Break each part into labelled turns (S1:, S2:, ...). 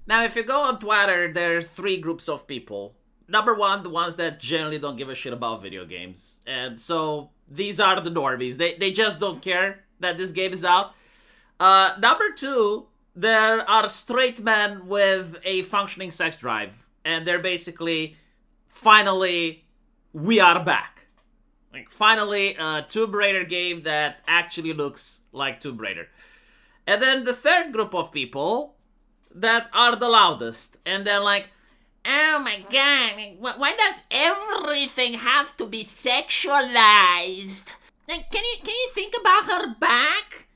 S1: Now, if you go on Twitter, there's three groups of people. Number one, the ones that generally don't give a shit about video games. And so these are the normies. They just don't care that this game is out. Number two, there are straight men with a functioning sex drive. And they're basically, finally, we are back. Like, finally, a Tomb Raider game that actually looks like Tomb Raider. And then the third group of people that are the loudest. And they're like, oh my god, why does everything have to be sexualized? Like, can you think about her back?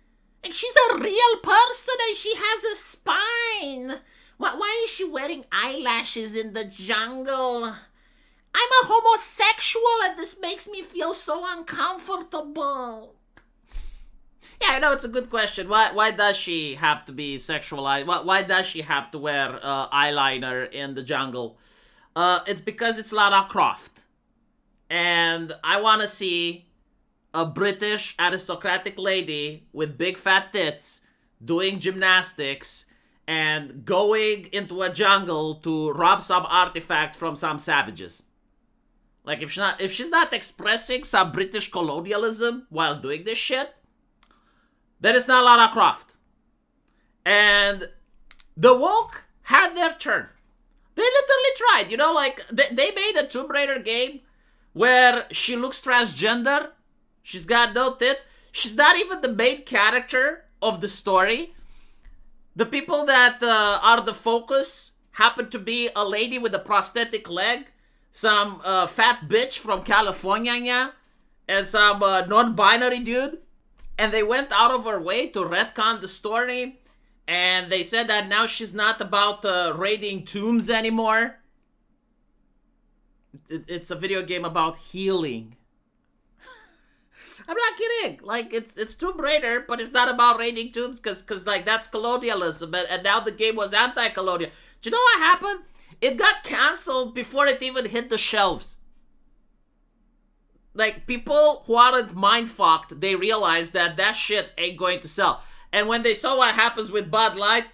S1: Like, she's a real person and she has a spine. Why is she wearing eyelashes in the jungle? I'm a homosexual and this makes me feel so uncomfortable. Yeah, I know it's a good question. Why does she have to be sexualized? Why does she have to wear eyeliner in the jungle? It's because it's Lara Croft. And I want to see a British aristocratic lady with big fat tits doing gymnastics and going into a jungle to rob some artifacts from some savages. Like, if she's not expressing some British colonialism while doing this shit, then it's not Lara Croft. And the woke had their turn. They literally tried. You know, like, they made a Tomb Raider game where she looks transgender. She's got no tits. She's not even the main character of the story. The people that are the focus happen to be a lady with a prosthetic leg, some fat bitch from California, and some non-binary dude. And they went out of her way to retcon the story. And they said that now she's not about raiding tombs anymore. It's a video game about healing. I'm not kidding. Like, it's Tomb Raider, but it's not about raiding tombs because like, that's colonialism. And now the game was anti-colonial. Do you know what happened? It got canceled before it even hit the shelves. Like, people who aren't mind-fucked, they realize that shit ain't going to sell. And when they saw what happens with Bud Light,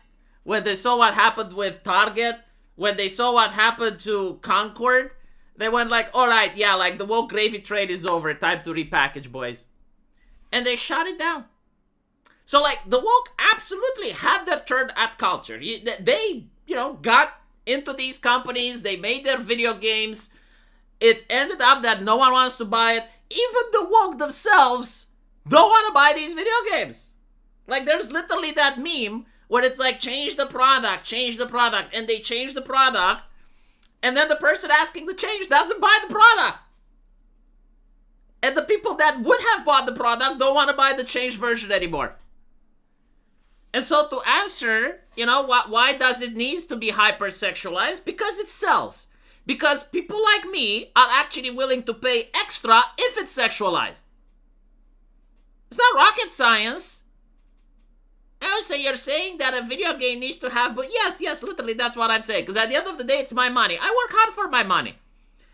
S1: when they saw what happened with Target, when they saw what happened to Concord, they went like, alright, yeah, like, the woke gravy train is over. Time to repackage, boys. And they shut it down. So, like, the woke absolutely had their turn at culture. They, got into these companies. They made their video games. It ended up that no one wants to buy it. Even the woke themselves don't want to buy these video games. Like, there's literally that meme where it's like, change the product, and they change the product, and then the person asking to change doesn't buy the product. And the people that would have bought the product don't want to buy the changed version anymore. And so to answer, why does it need to be hypersexualized? Because it sells. Because people like me are actually willing to pay extra if it's sexualized. It's not rocket science. Oh, so you're saying that a video game needs to have... But yes, literally, that's what I'm saying. Because at the end of the day, it's my money. I work hard for my money.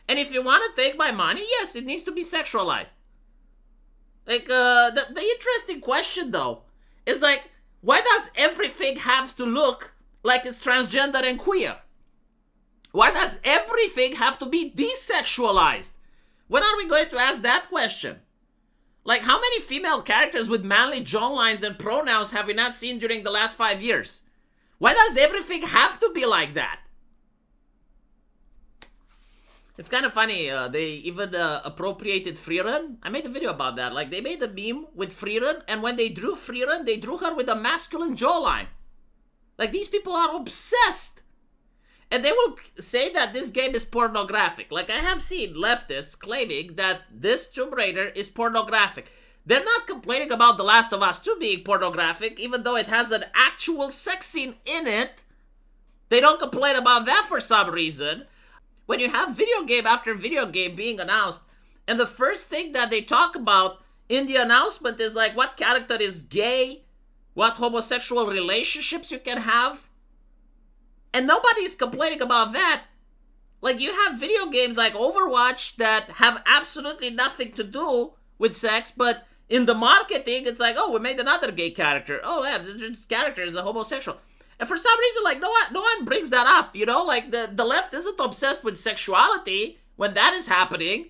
S1: And if you want to take my money, yes, it needs to be sexualized. Like, the interesting question, though, is like, why does everything have to look like it's transgender and queer? Why does everything have to be desexualized? When are we going to ask that question? Like, how many female characters with manly jawlines and pronouns have we not seen during the last 5 years? Why does everything have to be like that? It's kind of funny, they even appropriated Freerun. I made a video about that. Like, they made a meme with Freerun, and when they drew Freerun, they drew her with a masculine jawline. Like, these people are obsessed. And they will say that this game is pornographic. Like, I have seen leftists claiming that this Tomb Raider is pornographic. They're not complaining about The Last of Us 2 being pornographic, even though it has an actual sex scene in it. They don't complain about that for some reason. When you have video game after video game being announced, and the first thing that they talk about in the announcement is like what character is gay, what homosexual relationships you can have, and nobody's complaining about that. Like, you have video games like Overwatch that have absolutely nothing to do with sex, but in the marketing, it's like, oh, we made another gay character. Oh, yeah, this character is a homosexual. And for some reason, like, no one brings that up, you know? Like, the left isn't obsessed with sexuality when that is happening.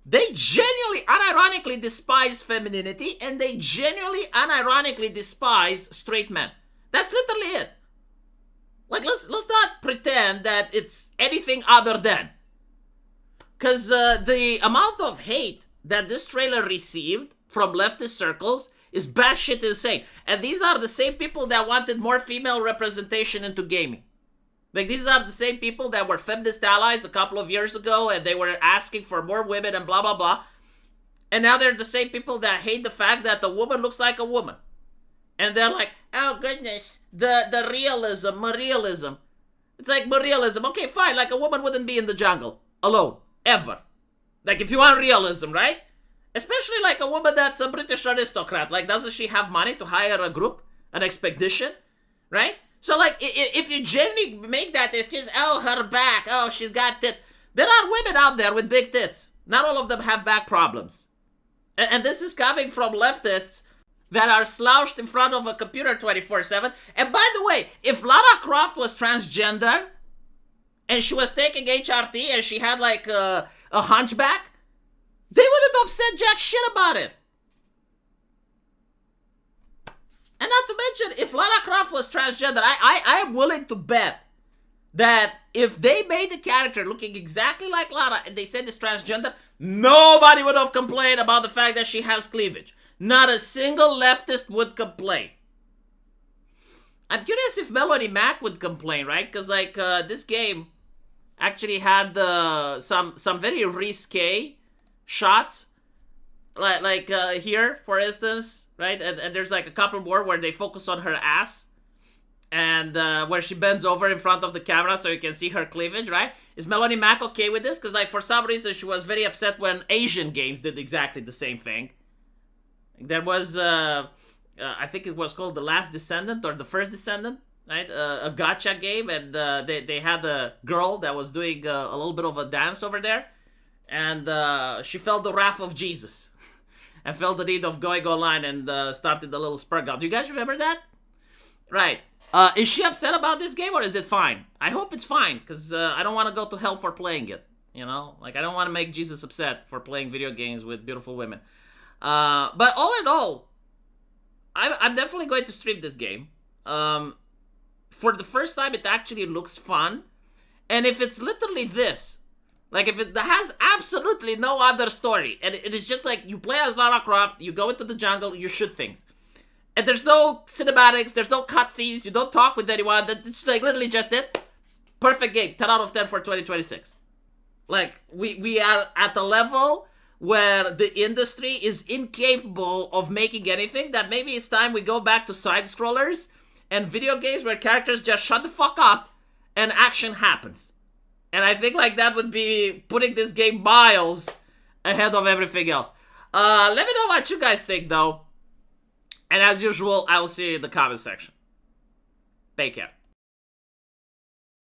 S1: They genuinely, unironically despise femininity, and they genuinely, unironically despise straight men. That's literally it. Like, let's not pretend that it's anything other than. Because the amount of hate that this trailer received from leftist circles is batshit insane. And these are the same people that wanted more female representation into gaming. Like, these are the same people that were feminist allies a couple of years ago, and they were asking for more women and blah, blah, blah. And now they're the same people that hate the fact that the woman looks like a woman. And they're like, oh goodness, the realism. It's like, realism. Okay, fine, like a woman wouldn't be in the jungle alone, ever. Like, if you want realism, right? Especially like a woman that's a British aristocrat. Like, doesn't she have money to hire a group, an expedition, right? So, like, if you genuinely make that excuse, oh, her back, oh, she's got tits. There are women out there with big tits. Not all of them have back problems. And this is coming from leftists that are slouched in front of a computer 24/7. And by the way, if Lara Croft was transgender and she was taking HRT and she had, like, a hunchback, they wouldn't have said jack shit about it. And not to mention, if Lara Croft was transgender, I am willing to bet that if they made the character looking exactly like Lara and they said it's transgender, nobody would have complained about the fact that she has cleavage. Not a single leftist would complain. I'm curious if Melody Mac would complain, right? Because, like, this game actually had some very risque shots. Like here, for instance, right? And there's like a couple more where they focus on her ass. And where she bends over in front of the camera so you can see her cleavage, right? Is Melody Mac okay with this? Because, like, for some reason she was very upset when Asian games did exactly the same thing. There was, I think it was called The Last Descendant or The First Descendant, right? A gacha game, and they had a girl that was doing a little bit of a dance over there. And she felt the wrath of Jesus. And felt the need of going online and started a little spur gun. Do you guys remember that? Right. Is she upset about this game or is it fine? I hope it's fine, because I don't want to go to hell for playing it. You know? Like, I don't want to make Jesus upset for playing video games with beautiful women. But all in all, I'm definitely going to stream this game. For the first time, it actually looks fun. And if it's literally this, like, if it has absolutely no other story, and it is just like, you play as Lara Croft, you go into the jungle, you shoot things. And there's no cinematics, there's no cutscenes, you don't talk with anyone, that's like literally just it. Perfect game, 10 out of 10 for 2026. Like, we are at a level where the industry is incapable of making anything, that maybe it's time we go back to side-scrollers and video games where characters just shut the fuck up and action happens. And I think, like, that would be putting this game miles ahead of everything else. Let me know what you guys think, though. And as usual, I will see you in the comment section. Take care.